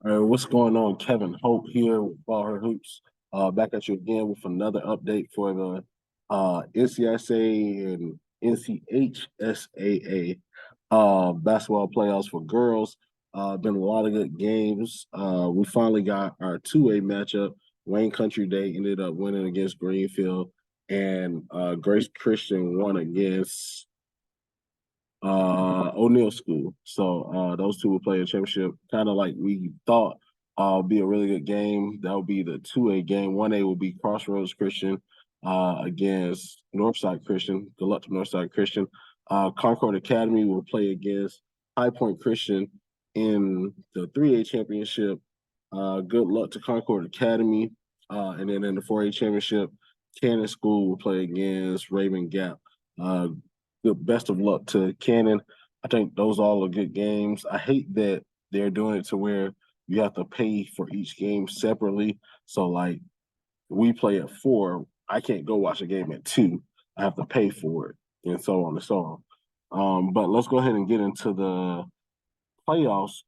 All right, what's going on? Kevin Hope here with BallHer Hoops. Back at you again with another update for the NCSA and NCHSAA basketball playoffs for girls. Been a lot of good games. We finally got our 2A matchup. Wayne Country Day ended up winning against Greenfield, and Grace Christian won against O'Neill School. So those two will play a championship, kind of like we thought. Be a really good game. That will be the 2A game. 1A will be Crossroads Christian against Northside Christian. Good luck to Northside Christian. Concord Academy will play against High Point Christian in the 3A championship. Good luck to Concord Academy. And then in the 4A championship, Cannon School will play against Raven Gap. Good best of luck to Cannon. I think those all are good games. I hate that they're doing it to where you have to pay for each game separately. So like we play at 4, I can't go watch a game at 2. I have to pay for it, and so on and so on. But let's go ahead and get into the playoffs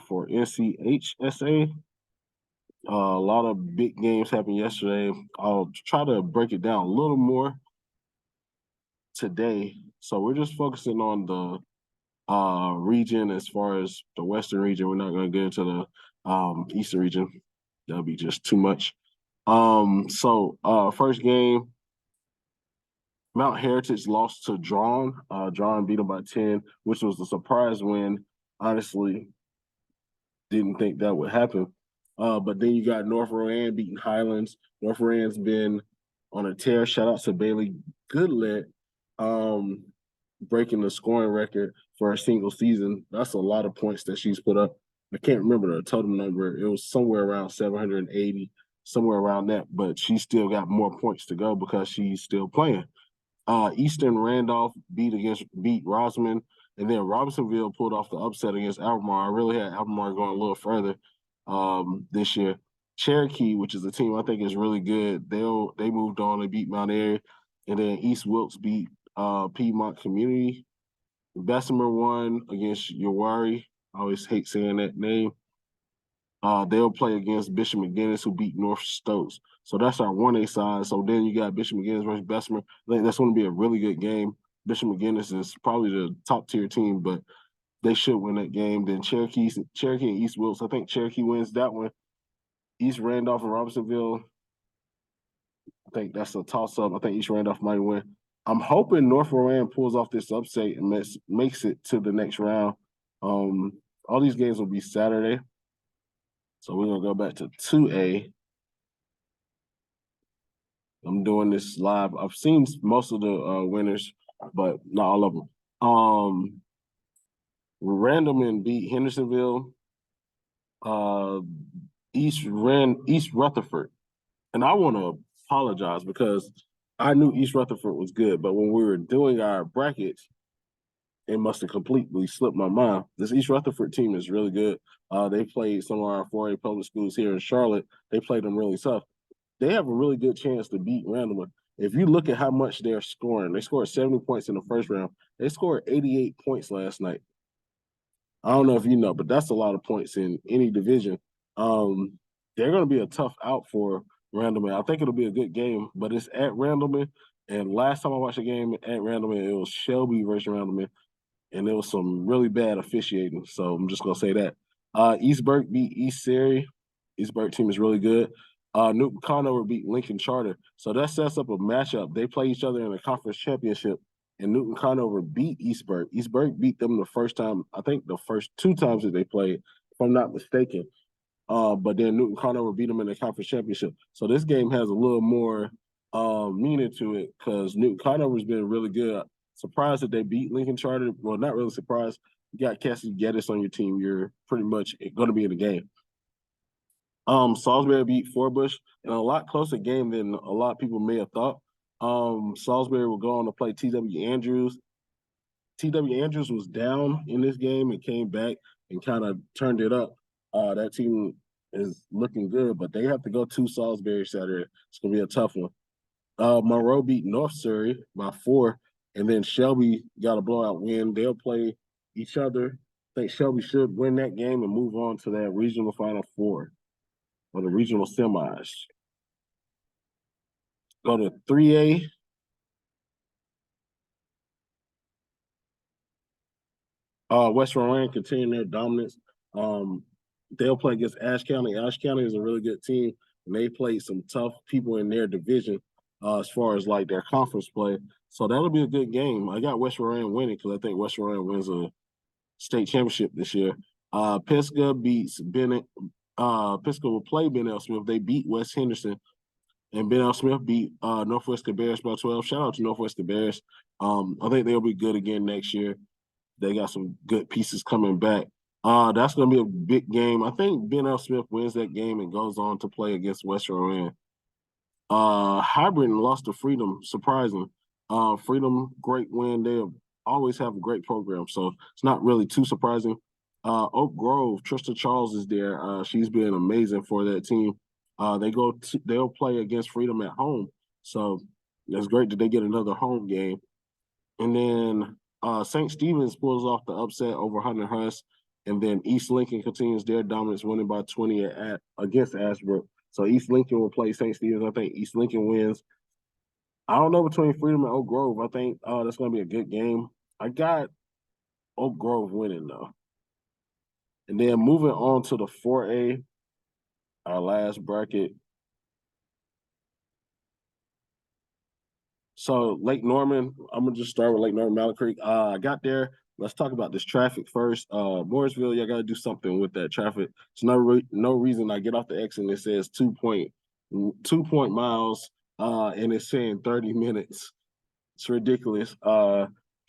for NCHSA. A lot of big games happened yesterday. I'll try to break it down a little more today. So we're just focusing on the region as far as the Western region. We're not going to get into the Eastern region. That'll be just too much. First game, Mount Heritage lost to Drawn. Drawn beat them by 10, which was a surprise win. Honestly, didn't think that would happen. But then you got North Rowan beating Highlands. North Rowan's been on a tear. Shout out to Bailey Goodlet, breaking the scoring record for a single season. That's a lot of points that she's put up. I can't remember the total number. It was somewhere around 780, somewhere around that. But she still got more points to go because she's still playing. Easton Randolph beat Rosamond, and then Robinsonville pulled off the upset against Albemarle. I really had Albemarle going a little further this year. Cherokee, which is a team I think is really good, they moved on. They beat Mount Airy, and then East Wilkes beat Piedmont Community. Bessemer won against Yawari. I always hate saying that name. They'll play against Bishop McGinnis, who beat North Stokes. So that's our 1A side. So then you got Bishop McGinnis versus Bessemer. I think that's going to be a really good game. Bishop McGinnis is probably the top tier team, but they should win that game. Then Cherokee and East Wilkes. I think Cherokee wins that one. East Randolph and Robinsonville. I think that's a toss up. I think East Randolph might win. I'm hoping North Rowan pulls off this upset and makes it to the next round. All these games will be Saturday. So we're going to go back to 2A. I'm doing this live. I've seen most of the winners, but not all of them. Randleman beat Hendersonville. East Rutherford. And I want to apologize because I knew East Rutherford was good, but when we were doing our brackets, it must have completely slipped my mind. This East Rutherford team is really good. They played some of our 4A public schools here in Charlotte. They played them really tough. They have a really good chance to beat Randleman. If you look at how much they're scoring, they scored 70 points in the first round. They scored 88 points last night. I don't know if you know, but that's a lot of points in any division. They're going to be a tough out for Randleman. I think it'll be a good game, but it's at Randleman. And last time I watched a game at Randleman, it was Shelby versus Randleman, and there was some really bad officiating. So I'm just going to say that. East Burke beat East Surrey. East Burke team is really good. Newton Conover beat Lincoln Charter. So that sets up a matchup. They play each other in a conference championship, and Newton Conover beat East Burke. East Burke beat them the first time, I think the first 2 times that they played, if I'm not mistaken. But then Newton Conover beat them in the conference championship. So this game has a little more meaning to it because Newton Conover's been really good. Surprised that they beat Lincoln Charter. Well, not really surprised. You got Cassie Geddes on your team. You're pretty much going to be in the game. Salisbury beat Forbush in a lot closer game than a lot of people may have thought. Salisbury will go on to play T.W. Andrews. T.W. Andrews was down in this game and came back and kind of turned it up. That team is looking good, but they have to go to Salisbury Saturday. It's going to be a tough one. Monroe beat North Surrey by 4, and then Shelby got a blowout win. They'll play each other I think Shelby should win that game and move on to that regional Final Four or the regional semis. Go to 3A. West Rowan continuing their dominance. Um, they'll play against Ashe County. Ashe County is a really good team, and they played some tough people in their division as far as like their conference play. So that'll be a good game. I got West Rowan winning because I think West Rowan wins a state championship this year. Pisgah beats Bennett. Pisgah will play Ben L. Smith. They beat West Henderson, and Ben L. Smith beat Northwest Cabarrus by 12. Shout out to Northwest Cabarrus. I think they'll be good again next year. They got some good pieces coming back. That's going to be a big game. I think Ben L. Smith wins that game and goes on to play against West Rowan. Hybrid lost to Freedom, surprising. Freedom, great win. They always have a great program, so it's not really too surprising. Oak Grove, Trista Charles is there. She's been amazing for that team. They'll play against Freedom at home, so it's great that they get another home game. And then St. Stephen's pulls off the upset over Hunter Huss, and then East Lincoln continues their dominance, winning by 20 against Ashbrook. So East Lincoln will play St. Stephen's. I think East Lincoln wins. I don't know between Freedom and Oak Grove. I think that's going to be a good game. I got Oak Grove winning though. And then moving on to the 4A, our last bracket. So Lake Norman, I'm gonna just start with Lake Norman, Mallard Creek. I got there. Let's talk about this traffic first. Morrisville, y'all gotta do something with that traffic. It's no reason I get off the exit and it says 2 point miles, and it's saying 30 minutes. It's ridiculous.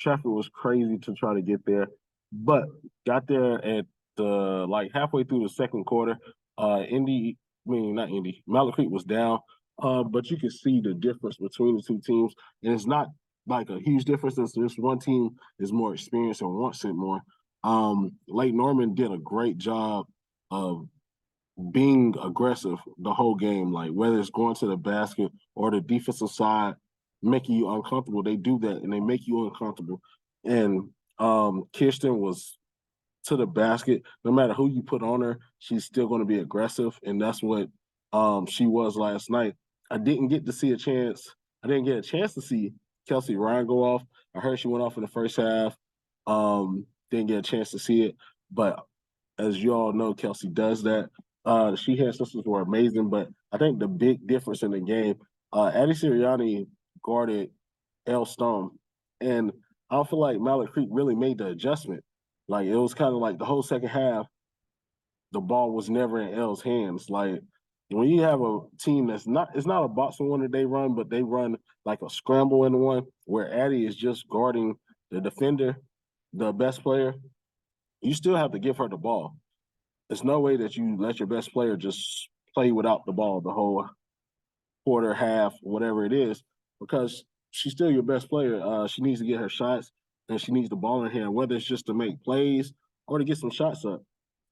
Traffic was crazy to try to get there, but got there at the like halfway through the second quarter. Not Indy, Mallard Creek was down. But you can see the difference between the two teams, and it's not like a huge difference. It's just one team is more experienced and wants it more. Lake Norman did a great job of being aggressive the whole game, like whether it's going to the basket or the defensive side making you uncomfortable. They do that and they make you uncomfortable. And Kirsten was to the basket. No matter who you put on her, she's still going to be aggressive, and that's what she was last night. I didn't get a chance to see Kelsey Ryan go off. I heard she went off in the first half. Didn't get a chance to see it, but as you all know, Kelsey does that. She had sisters were amazing, but I think the big difference in the game, Addie Sirianni guarded L Stone, and I don't feel like Mallard Creek really made the adjustment. Like it was kind of like the whole second half, the ball was never in L's hands. Like when you have a team it's not a boxing one that they run, but they run like a scramble in one where Addie is just guarding the defender, the best player. You still have to give her the ball. There's no way that you let your best player just play without the ball the whole quarter, half, whatever it is, because she's still your best player. She needs to get her shots and she needs the ball in her hand, whether it's just to make plays or to get some shots up.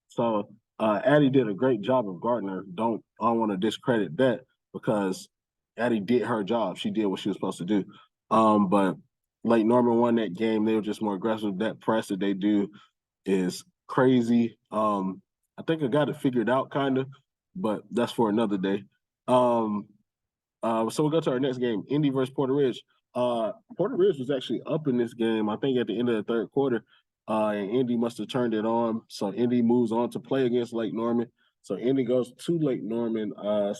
So Addie did a great job of guarding her. I don't want to discredit that because Addie did her job. She did what she was supposed to do. But Lake Norman won that game. They were just more aggressive. That press that they do is crazy. I think I got it figured out kind of, but that's for another day. So we'll go to our next game, Indy versus Porter Ridge. Porter Ridge was actually up in this game, I think, at the end of the third quarter, and Indy must have turned it on. So Indy moves on to play against Lake Norman. So Indy goes to Lake Norman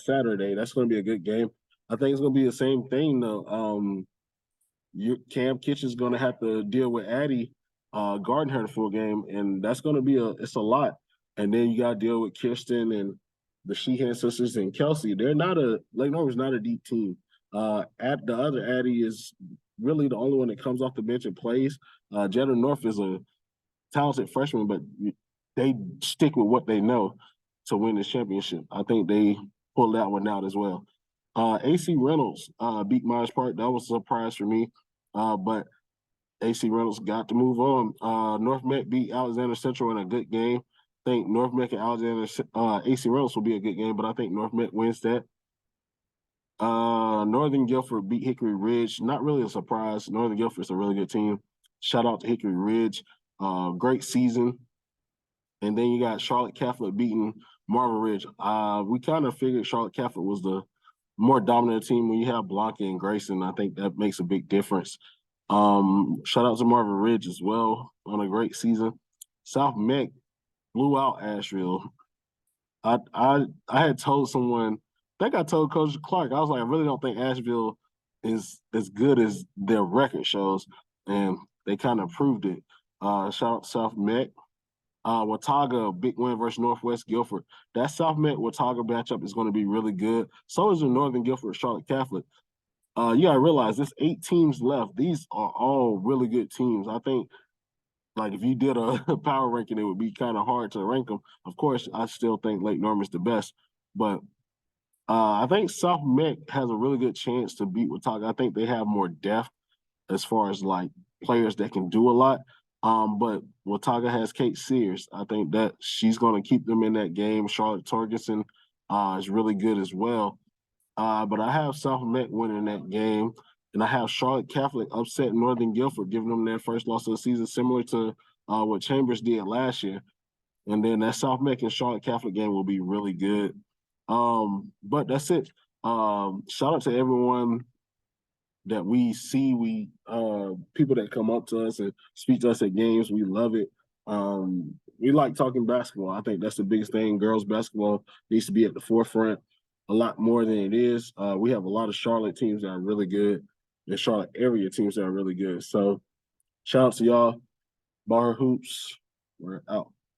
Saturday. That's going to be a good game. I think it's going to be the same thing, though. Cam Kitchen's going to have to deal with Addie guarding her the full game, and that's going to be it's a lot. And then you got to deal with Kirsten and the Sheehan sisters and Kelsey. Lake Norman's not a deep team. At the other Addie is really the only one that comes off the bench and plays. Jetta North is a talented freshman, but they stick with what they know to win this championship. I think they pulled that one out as well. AC Reynolds beat Myers Park. That was a surprise for me, but AC Reynolds got to move on. North Met beat Alexander Central in a good game. I think North Met and AC Reynolds will be a good game, but I think North Met wins that. Northern Guilford beat Hickory Ridge. Not really a surprise. Northern Guilford's a really good team. Shout out to Hickory Ridge. Great season. And then you got Charlotte Catholic beating Marvin Ridge. We kind of figured Charlotte Catholic was the more dominant team. When you have Blanca and Grayson, I think that makes a big difference. Shout out to Marvin Ridge as well on a great season. South Meck blew out Asheville. I had told someone, I think I told Coach Clark, I was like, I really don't think Asheville is as good as their record shows, and they kind of proved it. Shout out to South Meck. Watauga, big win versus Northwest Guilford. That South Met Watauga matchup is going to be really good. So is the Northern Guilford Charlotte Catholic. You got to realize there's 8 teams left. These are all really good teams. I think, like, if you did a power ranking, it would be kind of hard to rank them. Of course, I still think Lake Norman's the best, but I think South Met has a really good chance to beat Watauga. I think they have more depth as far as like players that can do a lot. But Watauga has Kate Sears. I think that she's going to keep them in that game. Charlotte Torgerson is really good as well. But I have South Met winning that game, and I have Charlotte Catholic upset Northern Guilford, giving them their first loss of the season, similar to what Chambers did last year. And then that South Met and Charlotte Catholic game will be really good. But that's it. Shout out to everyone that we see. We people that come up to us and speak to us at games. We love it. We like talking basketball. I think that's the biggest thing. Girls basketball needs to be at the forefront a lot more than it is. We have a lot of Charlotte teams that are really good, and Charlotte area teams that are really good. So shout out to y'all. BallHer Hoops. We're out.